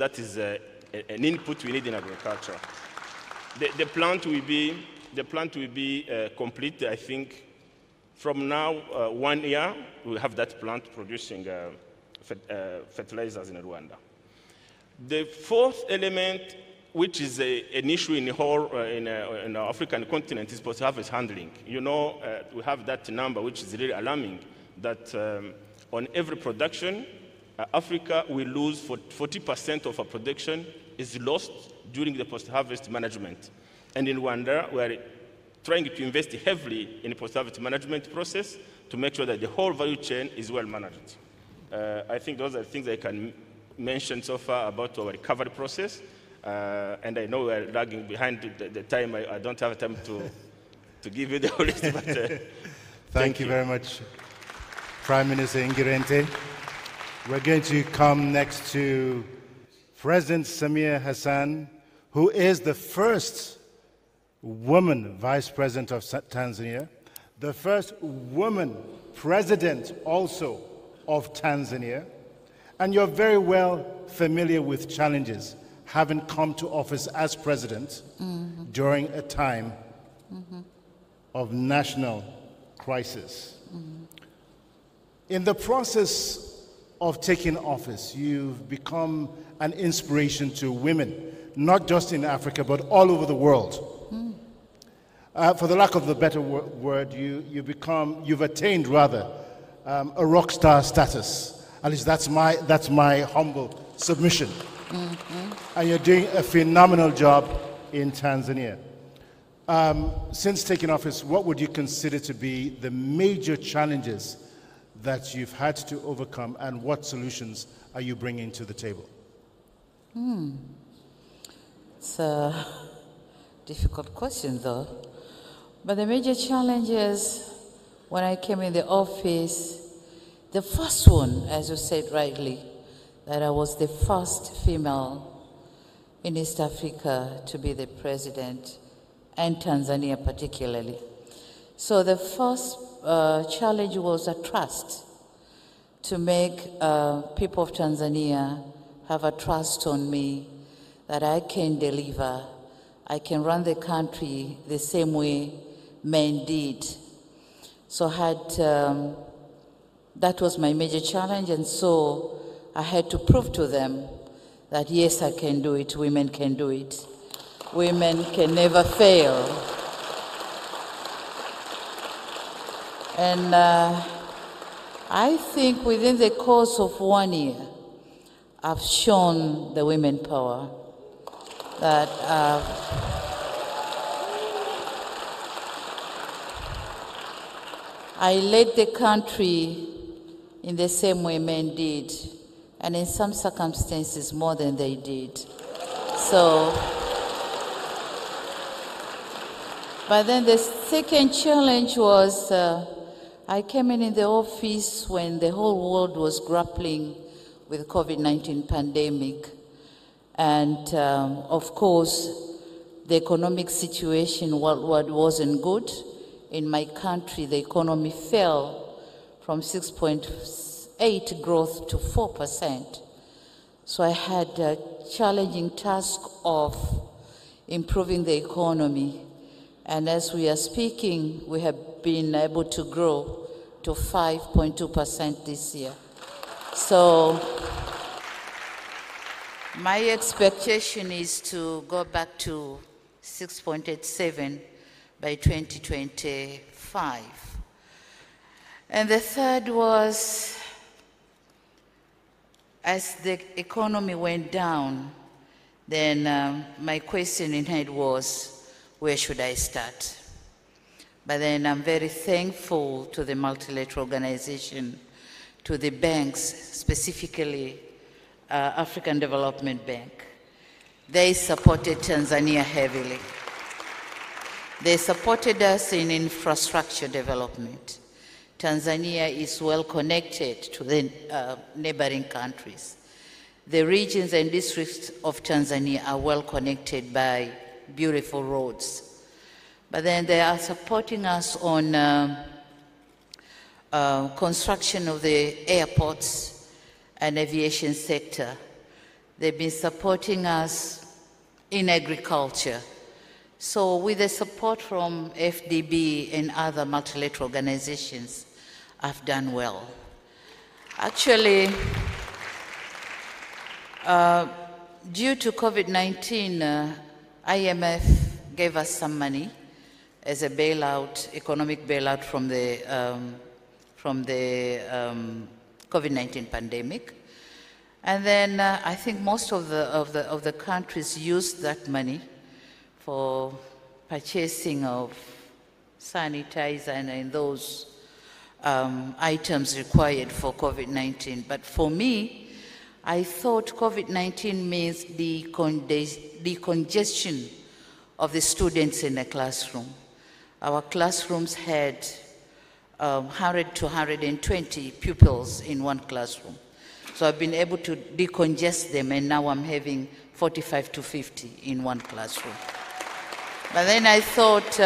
that is an input we need in agriculture. The plant will be complete, I think, from now 1 year. We have that plant producing fertilizers in Rwanda. The fourth element, which is an issue in the African continent, is post-harvest handling. You know, we have that number, which is really alarming, that on every production, Africa will lose 40% of our production is lost during the post-harvest management. And in Rwanda, we are trying to invest heavily in the post-harvest management process to make sure that the whole value chain is well managed. I think those are the things I can mention so far about our recovery process. And I know we're lagging behind the time. I don't have time to give you the whole list, but thank you very much, Prime Minister Ingirente. We're going to come next to President Samia Hassan, who is the first woman Vice President of Tanzania, the first woman President also of Tanzania, and you're very well familiar with challenges, having come to office as President during a time of national crisis. In the process of taking office, you've become an inspiration to women, not just in Africa, but all over the world. For the lack of the better word, you've attained rather a rock star status. At least that's my humble submission. And you're doing a phenomenal job in Tanzania. Since taking office, what would you consider to be the major challenges that you've had to overcome, and what solutions are you bringing to the table? It's a difficult question, though. But the major challenges, when I came in the office, the first one, as you said rightly, that I was the first female in East Africa to be the president, and Tanzania particularly. So the first challenge was a trust, to make people of Tanzania have a trust on me that I can deliver, I can run the country the same way men did. So that was my major challenge, and so I had to prove to them that yes, I can do it, women can do it. Women can never fail. And I think within the course of 1 year, I've shown the women power that I led the country in the same way men did, and in some circumstances more than they did. So, but then the second challenge was I came in the office when the whole world was grappling with COVID-19 pandemic. And of course, the economic situation worldwide wasn't good. In my country, the economy fell from 6.8 growth to 4%. So I had a challenging task of improving the economy. And as we are speaking, we have been able to grow to 5.2% this year. So my expectation is to go back to 6.87 by 2025. And the third was, as the economy went down, then my question in head was, where should I start? But then I'm very thankful to the multilateral organization, to the banks, specifically African Development Bank. They supported Tanzania heavily. They supported us in infrastructure development. Tanzania is well connected to the neighboring countries. The regions and districts of Tanzania are well connected by beautiful roads. But then they are supporting us on construction of the airports and aviation sector. They've been supporting us in agriculture. So with the support from AfDB and other multilateral organizations, I've done well. Actually, due to COVID-19, IMF gave us some money as a bailout, economic bailout from the COVID-19 pandemic. And then I think most of the countries used that money for purchasing of sanitizer and those items required for COVID-19. But for me, I thought COVID-19 means the decongestion of the students in the classroom. Our classrooms had 100 to 120 pupils in one classroom. So I've been able to decongest them, and now I'm having 45 to 50 in one classroom. But then I thought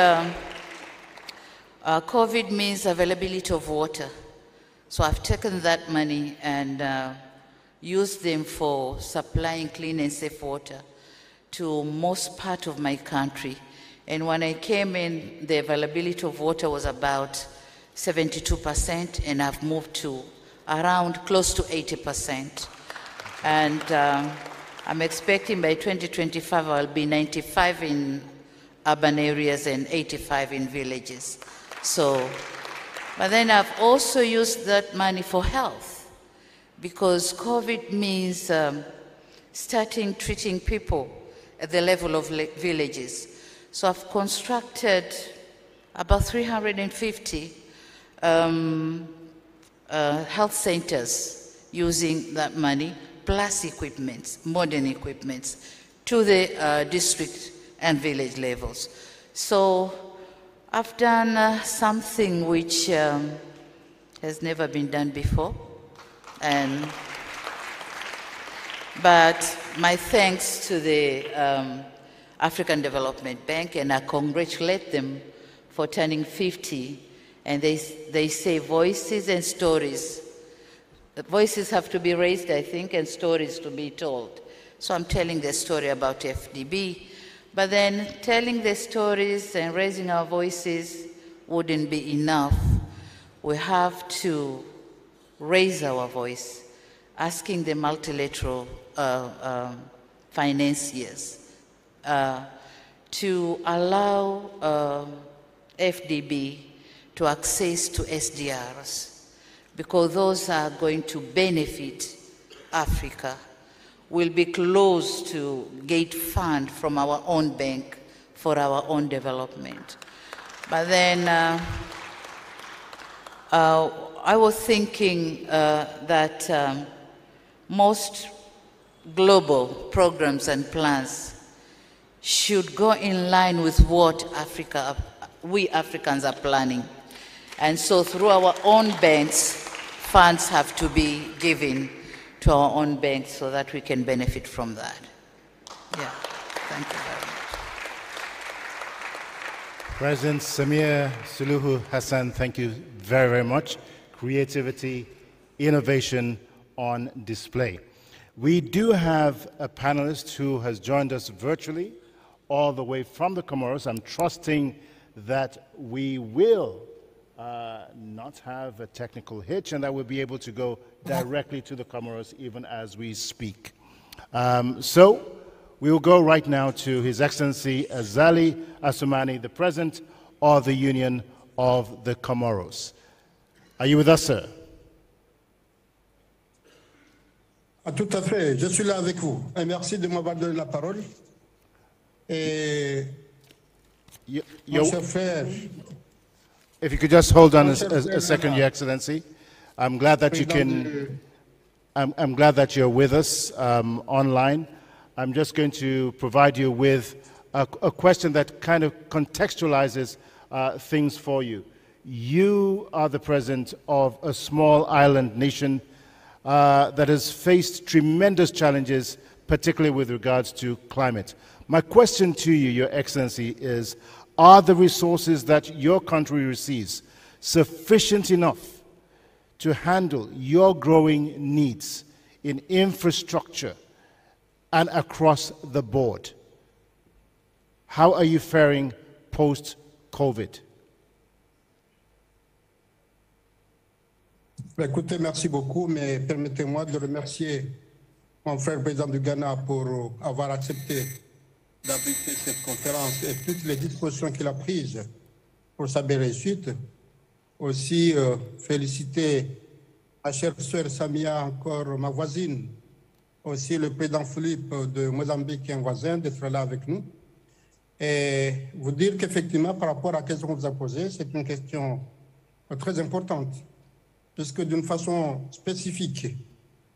COVID means availability of water. So I've taken that money and used them for supplying clean and safe water to most part of my country. And when I came in, the availability of water was about 72%, and I've moved to around close to 80%. And I'm expecting by 2025 I'll be 95 in urban areas and 85 in villages. So, but then I've also used that money for health, because COVID means starting treating people at the level of villages. So I've constructed about 350 health centers using that money, plus equipments, modern equipments, to the district and village levels. So I've done something which has never been done before, but my thanks to the African Development Bank, and I congratulate them for turning 50. And they say voices and stories. The voices have to be raised, I think, and stories to be told. So I'm telling the story about AfDB, but then telling the stories and raising our voices wouldn't be enough. We have to raise our voice, asking the multilateral financiers to allow AfDB to access to SDRs, because those are going to benefit Africa. We'll be close to get fund from our own bank for our own development. But then I was thinking that most global programs and plans should go in line with what we Africans are planning. And so through our own banks, funds have to be given to our own banks so that we can benefit from that. Yeah, thank you very much. President Samia Suluhu Hassan, thank you very, very much. Creativity, innovation on display. We do have a panelist who has joined us virtually all the way from the Comoros. I'm trusting that we will not have a technical hitch and that we'll be able to go directly to the Comoros even as we speak. So we will go right now to His Excellency Azali Assoumani, the President of the Union of the Comoros. Are you with us, sir? Tout à fait, je suis là avec vous. Et merci de m'avoir donné la parole. Et mon cher frère, if you could just hold on a second, Your Excellency. I'm glad that you can. I'm glad that you're with us online. I'm just going to provide you with a question that kind of contextualizes things for you. You are the president of a small island nation that has faced tremendous challenges, particularly with regards to climate. My question to you, Your Excellency, is, are the resources that your country receives sufficient enough to handle your growing needs in infrastructure and across the board. How are you faring post-COVID? Écoutez, merci beaucoup, mais permettez-moi de remercier mon frère président du Ghana pour avoir accepté d'abriter cette conférence et toutes les dispositions qu'il a prises pour sa belle réussite. Aussi, féliciter ma chère sœur Samia, encore ma voisine, aussi le président Philippe de Mozambique qui est un voisin, d'être là avec nous. Et vous dire qu'effectivement, par rapport à la question que vous avez posée, c'est une question très importante, puisque d'une façon spécifique,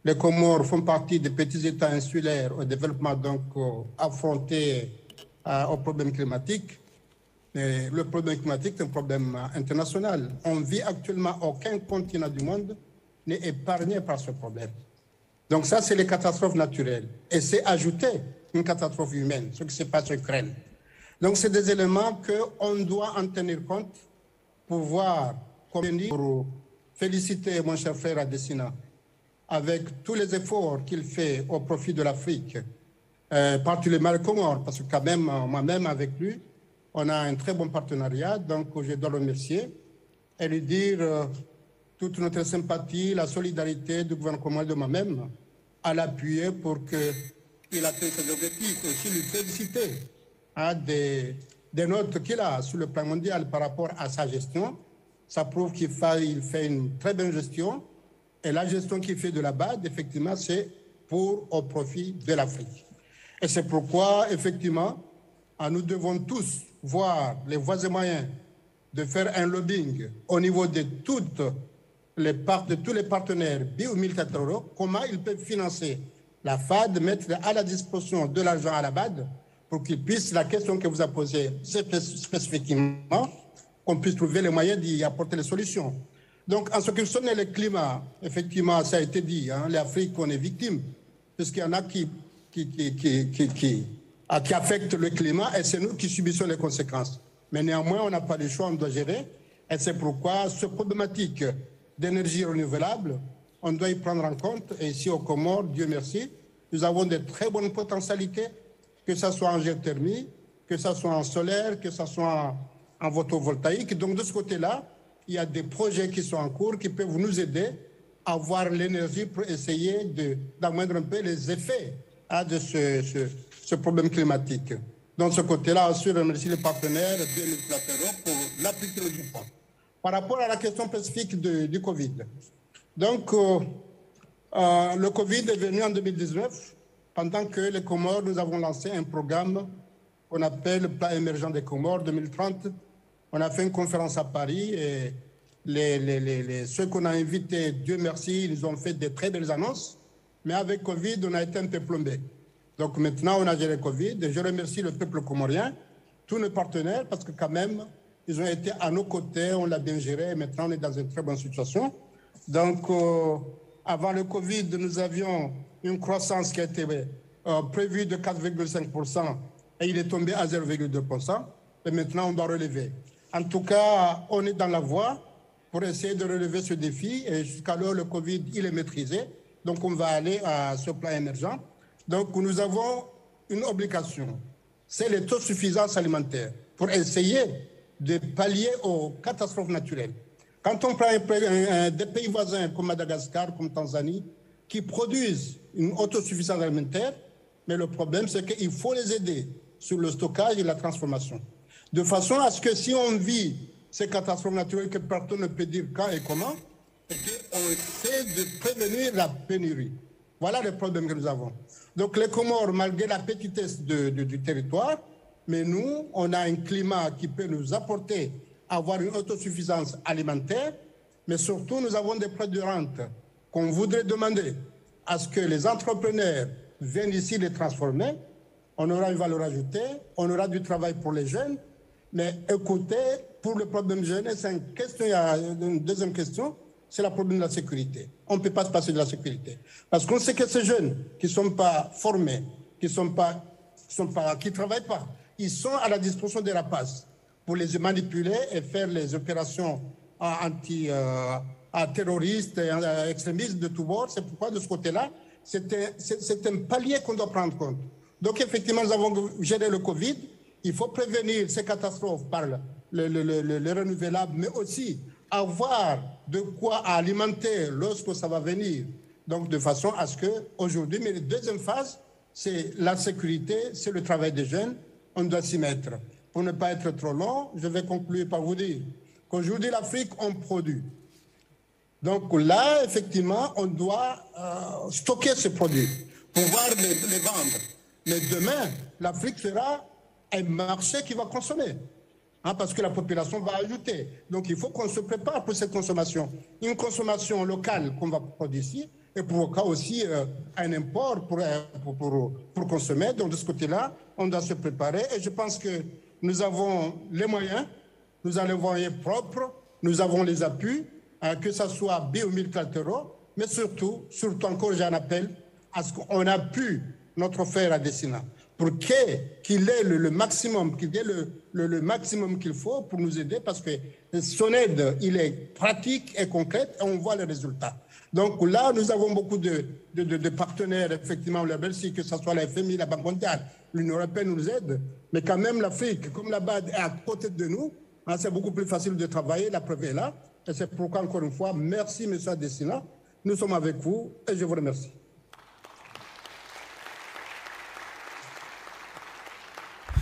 les Comores font partie des petits États insulaires au développement, donc affrontés au problème climatique. Et le problème climatique est un problème international. On vit actuellement, aucun continent du monde n'est épargné par ce problème. Donc ça, c'est les catastrophes naturelles. Et c'est ajouter une catastrophe humaine, ce qui se passe en Ukraine. Donc c'est des éléments qu'on doit en tenir compte pour voir, pour féliciter mon cher frère Adesina avec tous les efforts qu'il fait au profit de l'Afrique, particulièrement les Comores, parce que quand même, moi-même avec lui, on a un très bon partenariat, donc je dois le remercier et lui dire toute notre sympathie, la solidarité du gouvernement de moi-même à l'appuyer pour qu'il atteigne ses objectifs. Aussi lui féliciter des notes qu'il a sur le plan mondial par rapport à sa gestion. Ça prouve qu'il fait une très bonne gestion. Et la gestion qu'il fait de la BAD, effectivement, c'est au profit de l'Afrique. Et c'est pourquoi, effectivement, nous devons tous voir les voies et moyens de faire un lobbying au niveau de tous les partenaires bio multilatéraux, comment ils peuvent financer la FAD, mettre à la disposition de l'argent à la BAD pour qu'ils puissent, la question que vous avez posée spécifiquement, qu'on puisse trouver les moyens d'y apporter les solutions. Donc, en ce qui concerne le climat, effectivement, ça a été dit, l'Afrique, on est victime, puisqu'il y en a qui affectent le climat et c'est nous qui subissons les conséquences. Mais néanmoins, on n'a pas le choix, on doit gérer. Et c'est pourquoi cette problématique d'énergie renouvelable, on doit y prendre en compte. Et ici, aux Comores, Dieu merci, nous avons de très bonnes potentialités, que ce soit en géothermie, que ce soit en solaire, que ce soit en photovoltaïque. Donc, de ce côté-là, il y a des projets qui sont en cours qui peuvent nous aider à avoir l'énergie pour essayer d'amoindrir un peu les effets de ce problème climatique. Dans ce côté-là, je remercie les partenaires multilatéraux pour l'appliquer du point. Par rapport à la question spécifique du Covid. Donc, le Covid est venu en 2019. Pendant que les Comores, nous avons lancé un programme qu'on appelle le Plan émergent des Comores 2030. On a fait une conférence à Paris et ceux qu'on a invités, Dieu merci, ils ont fait de très belles annonces. Mais avec Covid, on a été un peu plombé. Donc maintenant, on a géré Covid. Et je remercie le peuple comorien, tous nos partenaires, parce que quand même, ils ont été à nos côtés, on l'a bien géré. Et maintenant, on est dans une très bonne situation. Donc, avant le Covid, nous avions une croissance qui a été prévue de 4,5% et il est tombé à 0,2%. Et maintenant, on doit relever. En tout cas, on est dans la voie pour essayer de relever ce défi. Et jusqu'alors, le Covid, il est maîtrisé. Donc, on va aller à ce plan émergent. Donc, nous avons une obligation. C'est l'autosuffisance alimentaire pour essayer de pallier aux catastrophes naturelles. Quand on prend des pays voisins comme Madagascar, comme Tanzanie, qui produisent une autosuffisance alimentaire, mais le problème, c'est qu'il faut les aider sur le stockage et la transformation. De façon à ce que si on vit ces catastrophes naturelles, que personne ne peut dire quand et comment, et qu'on essaie de prévenir la pénurie. Voilà le problème que nous avons. Donc les Comores, malgré la petitesse du territoire, mais nous, on a un climat qui peut nous apporter à avoir une autosuffisance alimentaire, mais surtout, nous avons des produits de rente qu'on voudrait demander à ce que les entrepreneurs viennent ici les transformer. On aura une valeur ajoutée, on aura du travail pour les jeunes, mais écoutez, pour le problème jeunesse, il y a une deuxième question, c'est le problème de la sécurité. On ne peut pas se passer de la sécurité. Parce qu'on sait que ces jeunes qui ne sont pas formés, qui ne travaillent pas, ils sont à la disposition des rapaces pour les manipuler et faire les opérations terroristes et extrémistes de tous bords. C'est pourquoi, de ce côté-là, c'est un palier qu'on doit prendre compte. Donc effectivement, nous avons géré le Covid. Il faut prévenir ces catastrophes par le renouvelable, mais aussi avoir de quoi alimenter lorsque ça va venir. Donc de façon à ce qu'aujourd'hui, mais la deuxième phase, c'est la sécurité, c'est le travail des jeunes, on doit s'y mettre. Pour ne pas être trop long, je vais conclure par vous dire qu'aujourd'hui, l'Afrique, on produit. Donc là, effectivement, on doit stocker ces produits, pouvoir les vendre. Mais demain, l'Afrique sera un marché qui va consommer, parce que la population va ajouter. Donc il faut qu'on se prépare pour cette consommation. Une consommation locale qu'on va produire ici, et pour cas aussi un import pour consommer. Donc de ce côté-là, on doit se préparer. Et je pense que nous avons les moyens, nous avons les moyens propres, nous avons les appuis, que ce soit biomilitaires, mais surtout encore, j'ai un appel à ce qu'on appuie notre frère à destination pour qu'il ait le maximum, qu'il ait le maximum qu'il faut pour nous aider, parce que son aide, il est pratique et concrète et on voit les résultats. Donc là, nous avons beaucoup de partenaires, effectivement, la Belgique, que ce soit la FMI, la Banque mondiale, l'Union européenne nous aide, mais quand même l'Afrique, comme là-bas est à côté de nous, c'est beaucoup plus facile de travailler, la preuve est là. Et c'est pourquoi, encore une fois, merci, M. Adesina. Nous sommes avec vous et je vous remercie.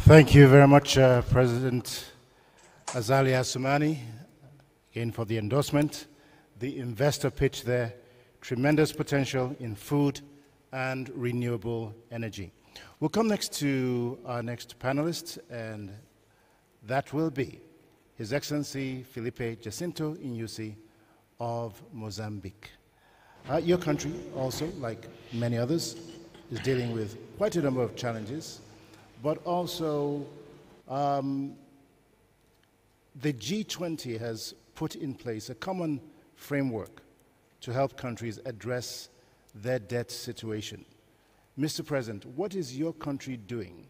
Thank you very much, President Azali Assoumani, again for the endorsement. The investor pitch there, tremendous potential in food and renewable energy. We'll come next to our next panelist, and that will be His Excellency Felipe Jacinto Inyusi of Mozambique. Your country also, like many others, is dealing with quite a number of challenges, but also the G20 has put in place a common framework to help countries address their debt situation. Mr. President, what is your country doing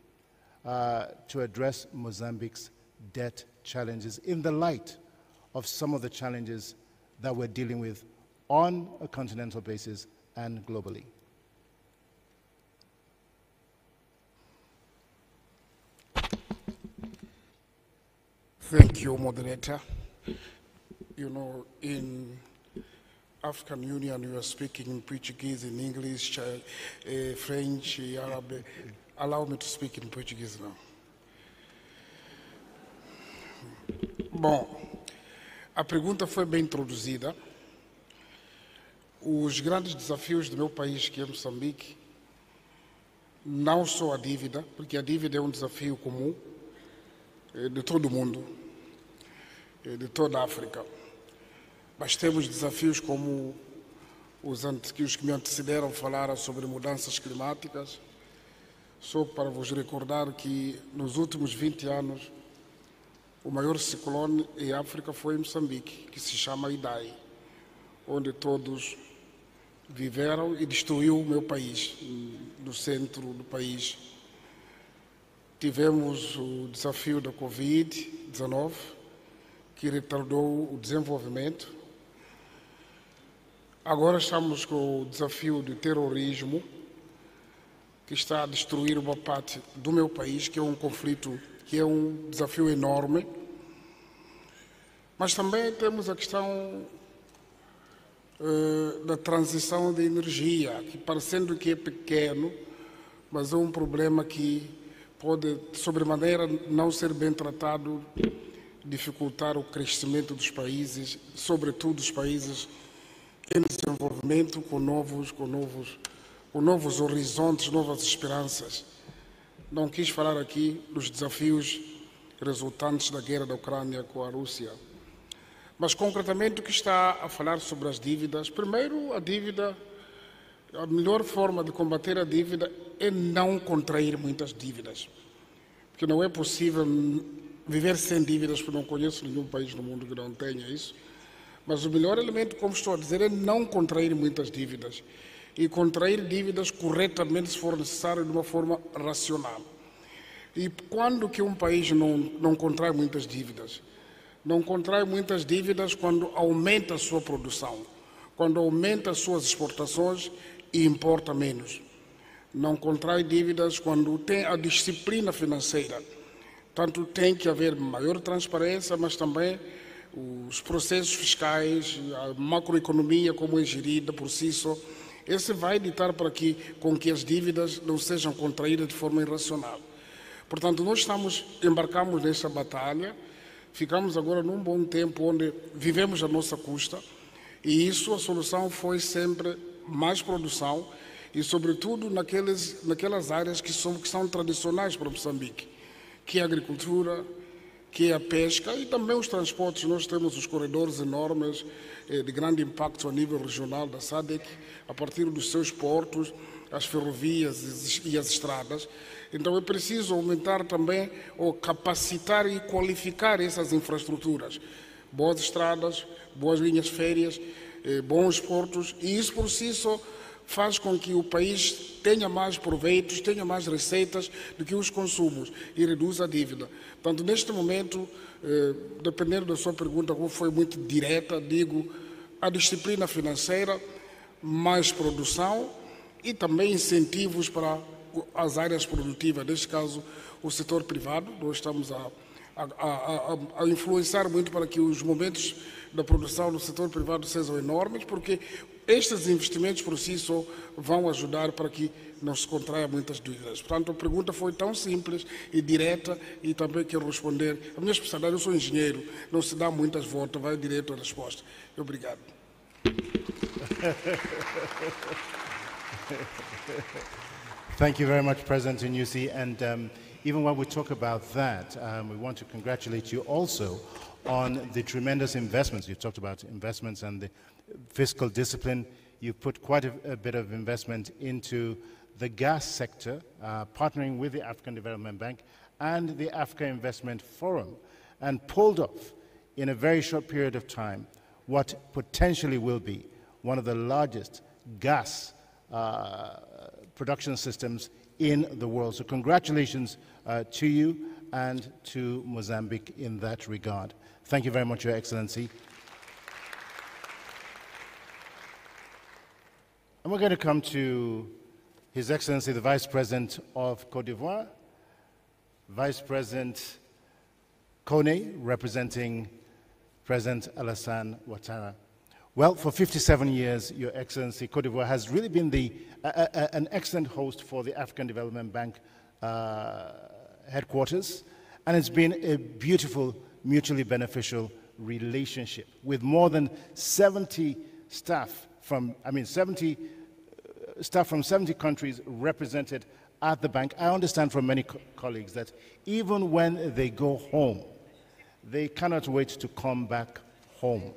to address Mozambique's debt challenges in the light of some of the challenges that we're dealing with on a continental basis and globally? Thank you, moderator. You know, in African Union, you are speaking in Portuguese, in English, French, Arabic. Allow me to speak in Portuguese now. Bom, a pergunta foi bem introduzida. Os grandes desafios do meu país, que é Moçambique, não só a dívida, porque a dívida é um desafio comum de todo o mundo, de toda a África. Mas temos desafios como os que me antecederam falaram sobre mudanças climáticas. Só para vos recordar que nos últimos 20 anos, o maior ciclone em África foi em Moçambique, que se chama Idai, onde todos viveram e destruiu o meu país, no centro do país. Tivemos o desafio da Covid-19, que retardou o desenvolvimento. Agora estamos com o desafio do terrorismo, que está a destruir uma parte do meu país, que é um conflito, que é um desafio enorme. Mas também temos a questão da transição de energia, que parecendo que é pequeno, mas é um problema que pode, sobremaneira, não ser bem tratado, dificultar o crescimento dos países, sobretudo os países em desenvolvimento, com novos horizontes, novas esperanças. Não quis falar aqui dos desafios resultantes da guerra da Ucrânia com a Rússia, mas concretamente o que está a falar sobre as dívidas. Primeiro, a dívida, a melhor forma de combater a dívida é não contrair muitas dívidas, porque não é possível viver sem dívidas, porque não conheço nenhum país no mundo que não tenha isso. Mas o melhor elemento, como estou a dizer, é não contrair muitas dívidas e contrair dívidas corretamente, se for necessário, de uma forma racional. E quando que um país não contrai muitas dívidas? Não contrai muitas dívidas quando aumenta a sua produção, quando aumenta as suas exportações e importa menos. Não contrai dívidas quando tem a disciplina financeira. Tanto tem que haver maior transparência, mas também os processos fiscais, a macroeconomia como é gerida por si só, esse vai ditar com que as dívidas não sejam contraídas de forma irracional. Portanto, nós embarcamos nessa batalha, ficamos agora num bom tempo onde vivemos a nossa custa, e isso, a solução foi sempre mais produção, e sobretudo naquelas áreas que são tradicionais para Moçambique, que é a agricultura, que é a pesca e também os transportes. Nós temos os corredores enormes de grande impacto a nível regional da SADC, a partir dos seus portos, as ferrovias e as estradas. Então é preciso aumentar também, ou capacitar e qualificar essas infraestruturas. Boas estradas, boas linhas férreas, bons portos, e isso por si só faz com que o país tenha mais proveitos, tenha mais receitas do que os consumos e reduz a dívida. Portanto, neste momento, dependendo da sua pergunta, como foi muito direta, digo a disciplina financeira, mais produção e também incentivos para as áreas produtivas, neste caso o setor privado. Nós estamos a influenciar muito para que os momentos da produção no setor privado sejam enormes, porque estes investimentos por si só vão ajudar para que não se contraia muitas dívidas. Portanto, a pergunta foi tão simples e direta, e também quero responder. A minha especialidade, eu sou engenheiro, não se dá muitas voltas, vai direto à resposta. Obrigado. Thank you very much, President Nyusi. And even when we talk about that, we want to congratulate you also on the tremendous investments. You talked about investments and the fiscal discipline. You put quite a bit of investment into the gas sector, partnering with the African Development Bank and the Africa Investment Forum, and pulled off in a very short period of time what potentially will be one of the largest gas production systems in the world. So congratulations to you and to Mozambique in that regard. Thank you very much, Your Excellency. And we're going to come to His Excellency, the Vice President of Côte d'Ivoire, Vice President Kone, representing President Alassane Ouattara. Well, for 57 years, Your Excellency, Côte d'Ivoire has really been an excellent host for the African Development Bank headquarters, and it's been a beautiful, mutually beneficial relationship with more than 70 staff from 70 countries represented at the bank. I understand from many colleagues that even when they go home, they cannot wait to come back home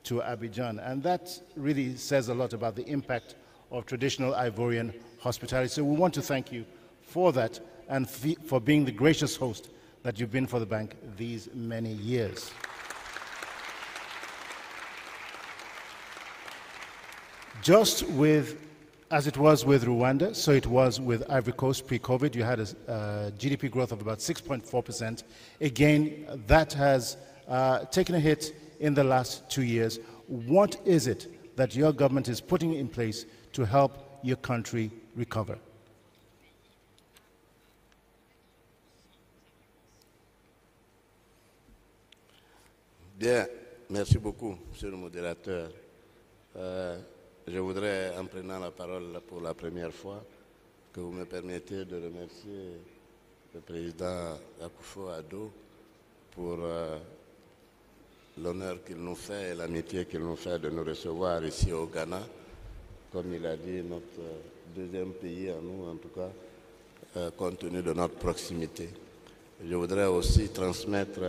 to Abidjan, and that really says a lot about the impact of traditional Ivorian hospitality. So we want to thank you for that and for being the gracious host that you've been for the bank these many years. Just as it was with Rwanda, so it was with Ivory Coast pre-COVID. You had a GDP growth of about 6.4%. Again, that has taken a hit in the last 2 years. What is it that your government is putting in place to help your country recover? Bien, merci beaucoup, Monsieur le modérateur. Je voudrais, en prenant la parole pour la première fois, que vous me permettez de remercier le président Akufo-Addo pour l'honneur qu'il nous fait et l'amitié qu'il nous fait de nous recevoir ici au Ghana. Comme il a dit, notre deuxième pays à nous, en tout cas, compte tenu de notre proximité. Je voudrais aussi transmettre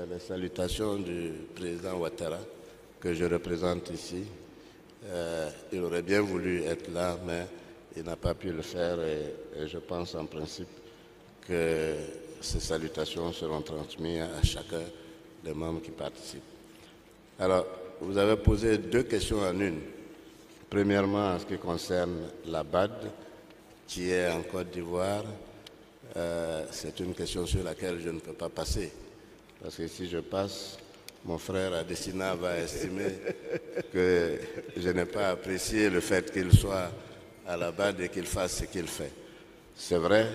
les salutations du président Ouattara, que je représente ici. Il aurait bien voulu être là, mais il n'a pas pu le faire, et je pense en principe que ces salutations seront transmises à chacun des membres qui participent. Alors, vous avez posé deux questions en une. Premièrement, en ce qui concerne la BAD, qui est en Côte d'Ivoire, c'est une question sur laquelle je ne peux pas passer. Parce que si je passe, mon frère Adesina va estimer que je n'ai pas apprécié le fait qu'il soit à la BAD et qu'il fasse ce qu'il fait. C'est vrai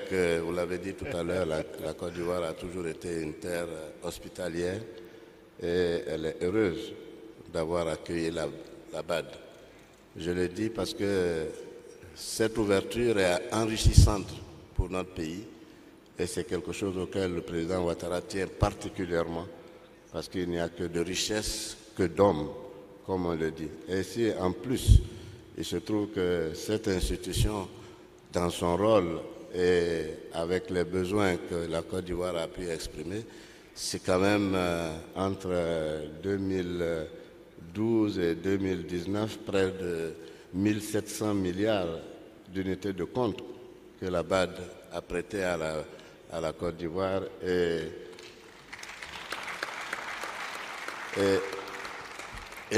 que, vous l'avez dit tout à l'heure, la Côte d'Ivoire a toujours été une terre hospitalière et elle est heureuse d'avoir accueilli la BAD. Je le dis parce que cette ouverture est enrichissante pour notre pays et c'est quelque chose auquel le président Ouattara tient particulièrement parce qu'il n'y a que de richesse que d'hommes, comme on le dit. Et si en plus, il se trouve que cette institution, dans son rôle et avec les besoins que la Côte d'Ivoire a pu exprimer, c'est quand même entre 2012 et 2019 près de 1700 milliards d'unités de compte que la BAD a prêté à la Côte d'Ivoire et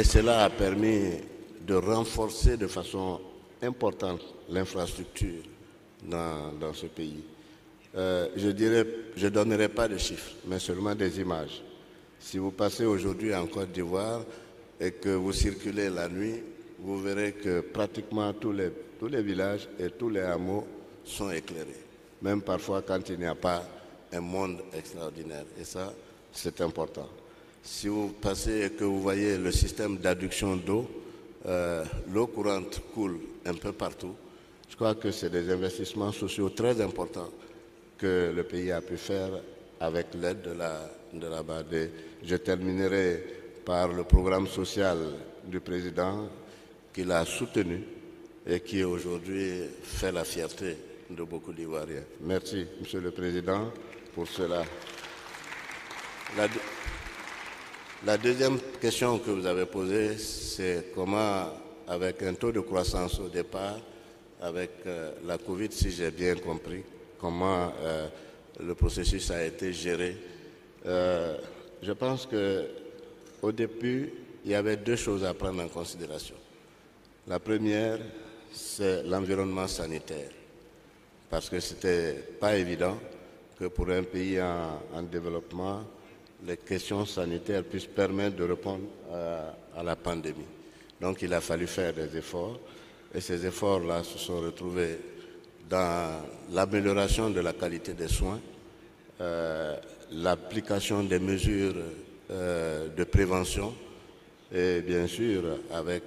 cela a permis de renforcer de façon importante l'infrastructure dans ce pays. Je ne donnerai pas de chiffres, mais seulement des images. Si vous passez aujourd'hui en Côte d'Ivoire et que vous circulez la nuit, vous verrez que pratiquement tous les villages et tous les hameaux sont éclairés, même parfois quand il n'y a pas un monde extraordinaire. Et ça, c'est important. Si vous passez et que vous voyez le système d'adduction d'eau, l'eau courante coule un peu partout. Je crois que c'est des investissements sociaux très importants que le pays a pu faire avec l'aide de la BAD. Je terminerai par le programme social du président qu'il a soutenu et qui aujourd'hui fait la fierté de beaucoup d'Ivoiriens. Merci, Monsieur le Président, pour cela. La deuxième question que vous avez posée, c'est comment, avec un taux de croissance au départ, avec la Covid, si j'ai bien compris, comment le processus a été géré. Je pense qu'au début, il y avait deux choses à prendre en considération. La première, c'est l'environnement sanitaire, parce que ce n'était pas évident que pour un pays en développement, les questions sanitaires puissent permettre de répondre à la pandémie. Donc il a fallu faire des efforts, et ces efforts-là se sont retrouvés dans l'amélioration de la qualité des soins, l'application des mesures de prévention et bien sûr avec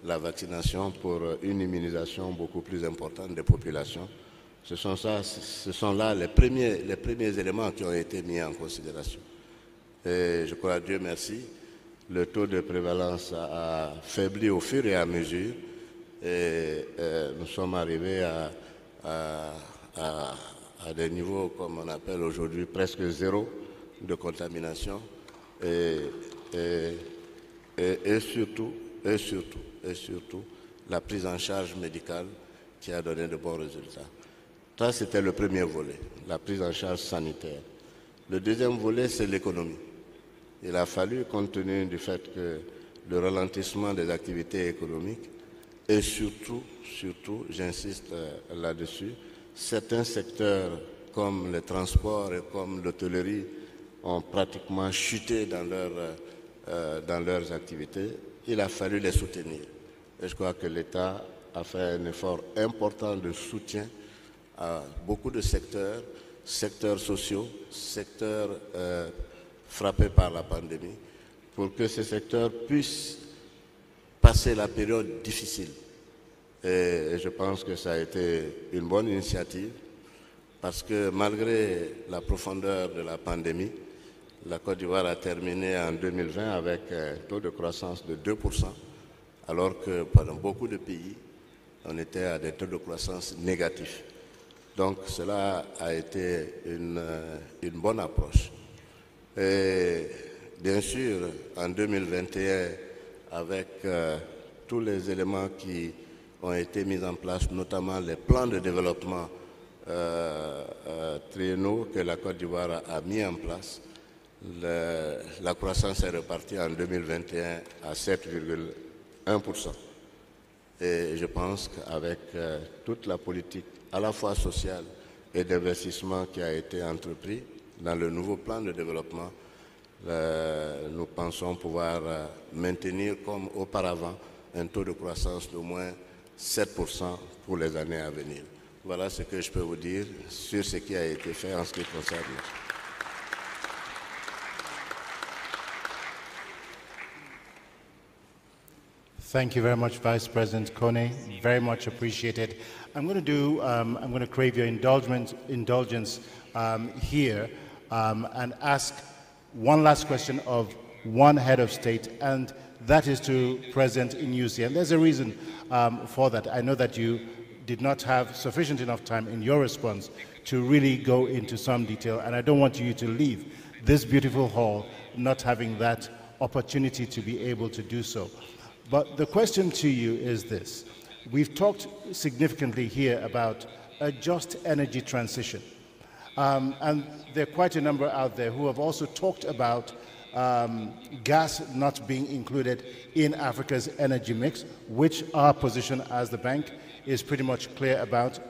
la vaccination pour une immunisation beaucoup plus importante des populations. Ce sont là les premiers éléments qui ont été mis en considération. Et je crois, Dieu merci, le taux de prévalence a faibli au fur et à mesure et nous sommes arrivés à des niveaux, comme on appelle aujourd'hui, presque zéro de contamination et surtout la prise en charge médicale qui a donné de bons résultats. Ça, c'était le premier volet, la prise en charge sanitaire. Le deuxième volet, c'est l'économie. Il a fallu, compte tenu du fait que le ralentissement des activités économiques et surtout, j'insiste là-dessus, certains secteurs comme les transports et comme l'hôtellerie ont pratiquement chuté dans leurs activités, il a fallu les soutenir. Et je crois que l'État a fait un effort important de soutien à beaucoup de secteurs sociaux, secteurs frappés par la pandémie, pour que ces secteurs puissent passer la période difficile. Et je pense que ça a été une bonne initiative, parce que malgré la profondeur de la pandémie, la Côte d'Ivoire a terminé en 2020 avec un taux de croissance de 2%, alors que dans beaucoup de pays, on était à des taux de croissance négatifs. Donc cela a été une bonne approche. Et bien sûr, en 2021, avec tous les éléments qui ont été mis en place, notamment les plans de développement triennaux que la Côte d'Ivoire a mis en place, la croissance est repartie en 2021 à 7,1%. Et je pense qu'avec toute la politique à la fois sociale et d'investissement qui a été entrepris dans le nouveau plan de développement, nous pensons pouvoir maintenir comme auparavant un taux de croissance d'au moins 7% pour les années à venir. Voilà ce que je peux vous dire sur ce qui a été fait en ce qui concerne. Thank you very much, Vice President Kone. Very much appreciated. I'm going to crave your indulgence here and ask one last question of one head of state, and that is to President Inyusi. And there's a reason for that. I know that you did not have sufficient enough time in your response to really go into some detail, and I don't want you to leave this beautiful hall not having that opportunity to be able to do so. But the question to you is this. We've talked significantly here about a just energy transition. And there are quite a number out there who have also talked about gas not being included in Africa's energy mix, which our position as the bank is pretty much clear about.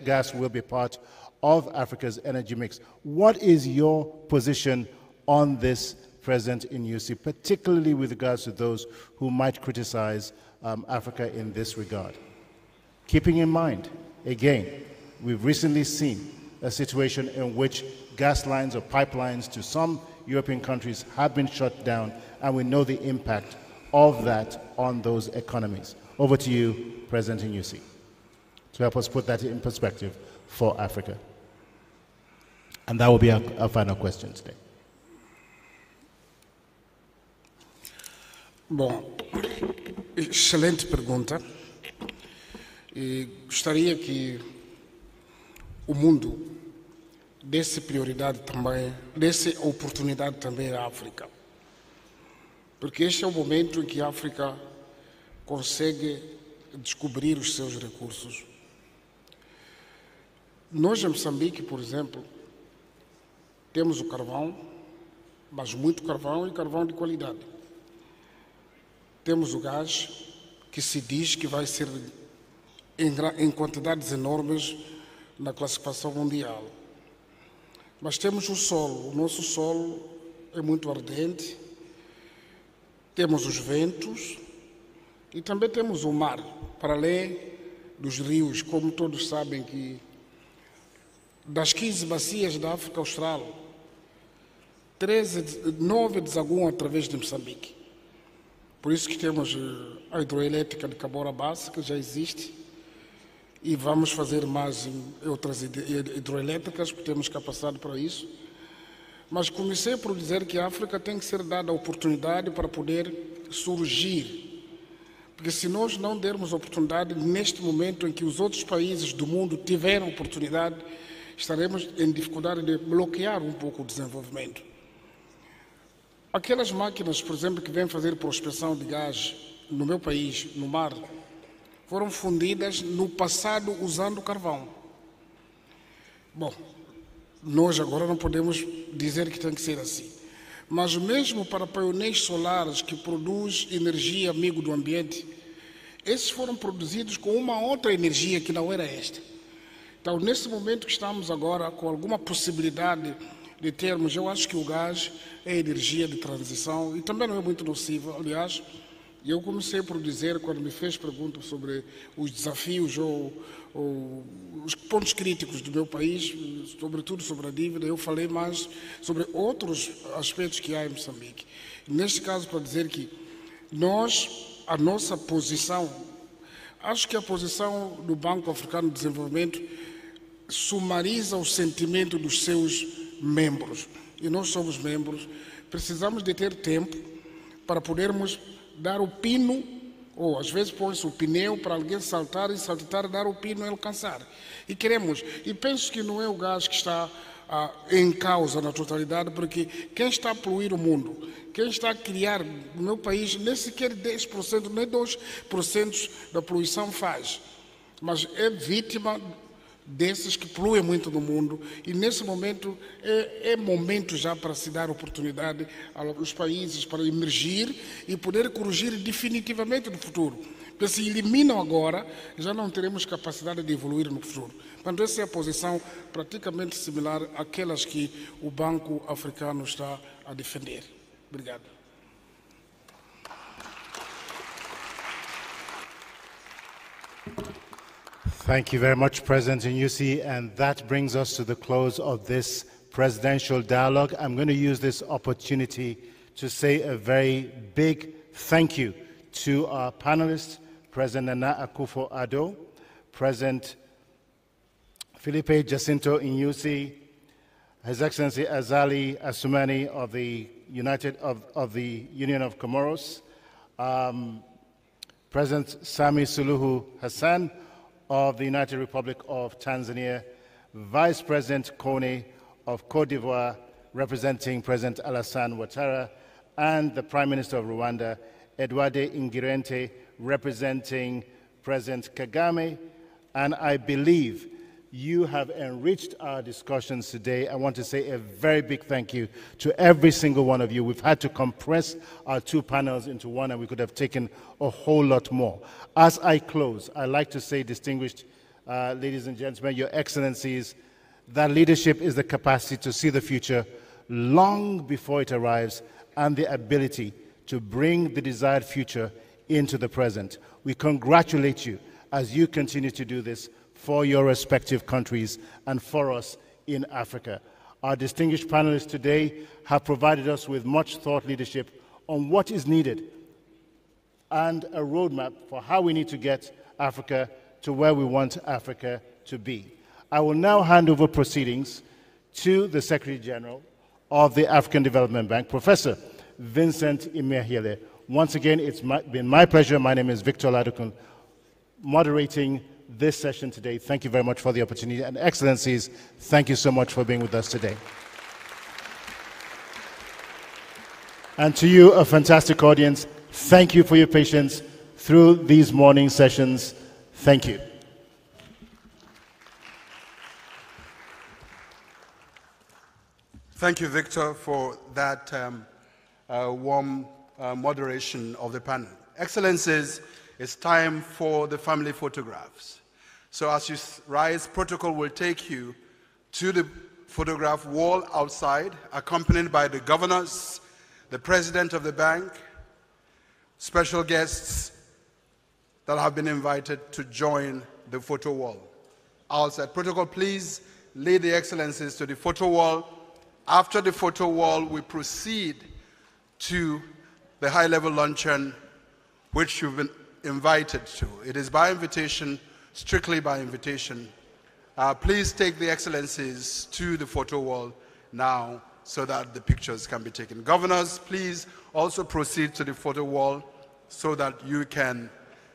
Gas will be part of Africa's energy mix. What is your position on this, President Inyusi, particularly with regards to those who might criticize Africa in this regard? Keeping in mind, again, we've recently seen a situation in which gas lines or pipelines to some European countries have been shut down, and we know the impact of that on those economies. Over to you, President Inyusi, to help us put that in perspective for Africa. And that will be our final question today. Bom, excelente pergunta. E gostaria que o mundo desse prioridade também, desse oportunidade também à África. Porque este é o momento em que a África consegue descobrir os seus recursos. Nós em Moçambique, por exemplo, temos o carvão, mas muito carvão e carvão de qualidade. Temos o gás, que se diz que vai ser em quantidades enormes na classificação mundial. Mas temos o solo. O nosso solo é muito ardente. Temos os ventos e também temos o mar, para além dos rios. Como todos sabem que das 15 bacias da África Austral, 9 desaguam através de Moçambique. Por isso que temos a hidroelétrica de 𝒂𝒔𝒂𝒄, que já existe, e vamos fazer mais outras hidroelétricas, porque temos capacidade para isso. Mas comecei por dizer que a África tem que ser dada a oportunidade para poder surgir. Porque se nós não dermos oportunidade, neste momento em que os outros países do mundo tiveram oportunidade, estaremos em dificuldade de bloquear um pouco o desenvolvimento. Aquelas máquinas, por exemplo, que vêm fazer prospecção de gás no meu país, no mar, foram fundidas no passado usando carvão. Bom, nós agora não podemos dizer que tem que ser assim. Mas mesmo para painéis solares que produzem energia amigo do ambiente, esses foram produzidos com uma outra energia que não era esta. Então, nesse momento que estamos agora com alguma possibilidade de termos, eu acho que o gás é energia de transição e também não é muito nociva. Aliás, eu comecei por dizer, quando me fez perguntas sobre os desafios ou os pontos críticos do meu país, sobretudo sobre a dívida, eu falei mais sobre outros aspectos que há em Moçambique. Neste caso, para dizer que a nossa posição, acho que a posição do Banco Africano de Desenvolvimento sumariza o sentimento dos seus membros. E nós somos membros, precisamos de ter tempo para podermos dar o pino, ou às vezes põe-se o pneu para alguém saltar e saltitar, dar o pino e alcançar. E queremos, e penso que não é o gás que está em causa na totalidade, porque quem está a poluir o mundo, quem está a criar no meu país, nem sequer 10%, nem 2% da poluição faz, mas é vítima desses que poluem muito no mundo, e nesse momento é momento já para se dar oportunidade aos países para emergir e poder corrigir definitivamente no futuro. Porque se eliminam agora, já não teremos capacidade de evoluir no futuro. Portanto, essa é a posição praticamente similar àquelas que o Banco Africano está a defender. Obrigado. Thank you very much, President Nyusi, and that brings us to the close of this presidential dialogue. I'm going to use this opportunity to say a very big thank you to our panelists, President Nana Akufo-Addo, President Filipe Jacinto Nyusi, His Excellency Azali Assoumani of the Union of Comoros, President Sami Suluhu Hassan of the United Republic of Tanzania, Vice President Kone of Côte d'Ivoire, representing President Alassane Ouattara, and the Prime Minister of Rwanda, 𝒓𝒊𝒈𝒉𝒕, representing President Kagame. And I believe you have enriched our discussions today. I want to say a very big thank you to every single one of you. We've had to compress our two panels into one, and we could have taken a whole lot more. As I close, I'd like to say, distinguished ladies and gentlemen, Your Excellencies, that leadership is the capacity to see the future long before it arrives and the ability to bring the desired future into the present. We congratulate you as you continue to do this for your respective countries and for us in Africa. Our distinguished panelists today have provided us with much thought leadership on what is needed and a roadmap for how we need to get Africa to where we want Africa to be. I will now hand over proceedings to the Secretary General of the African Development Bank, Professor Vincent Emehiele. Once again, it's been my pleasure. My name is Victor Ladukun, moderating this session today. Thank you very much for the opportunity. And Excellencies, thank you so much for being with us today. And to you, a fantastic audience, thank you for your patience through these morning sessions. Thank you. Thank you, Victor, for that warm moderation of the panel. Excellencies, it's time for the family photographs. So as you rise, protocol will take you to the photograph wall outside, accompanied by the governors, the president of the bank, special guests that have been invited to join the photo wall. Outside, protocol, please lead the Excellencies to the photo wall. After the photo wall, we proceed to the high-level luncheon, which you've been invited to. It is by invitation, strictly by invitation. Please take the Excellencies to the photo wall now so that the pictures can be taken. Governors, please also proceed to the photo wall so that you can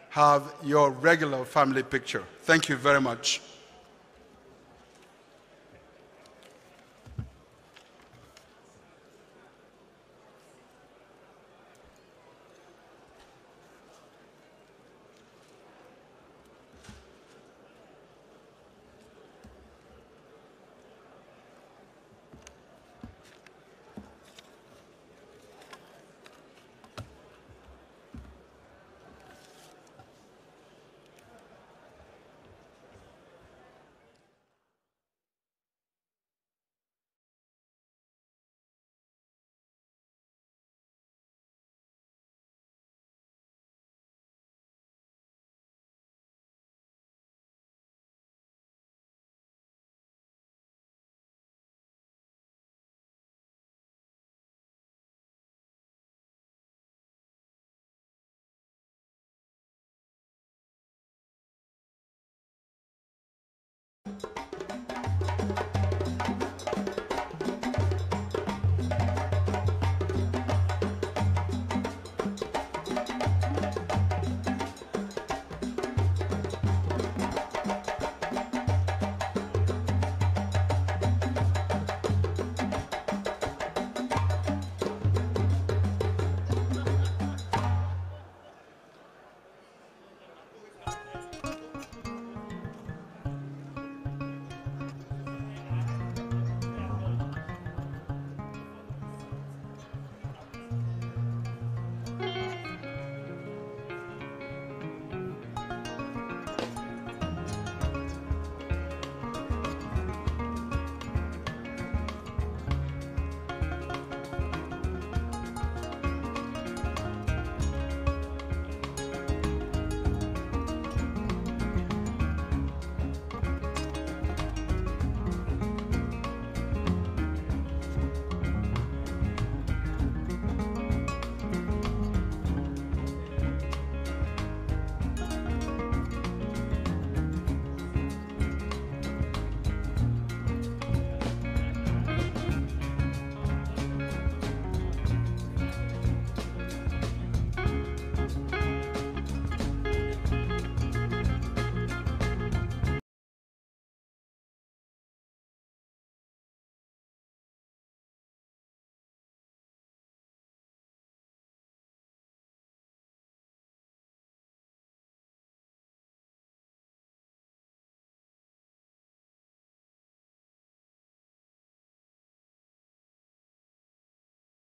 have your regular family picture. Thank you very much.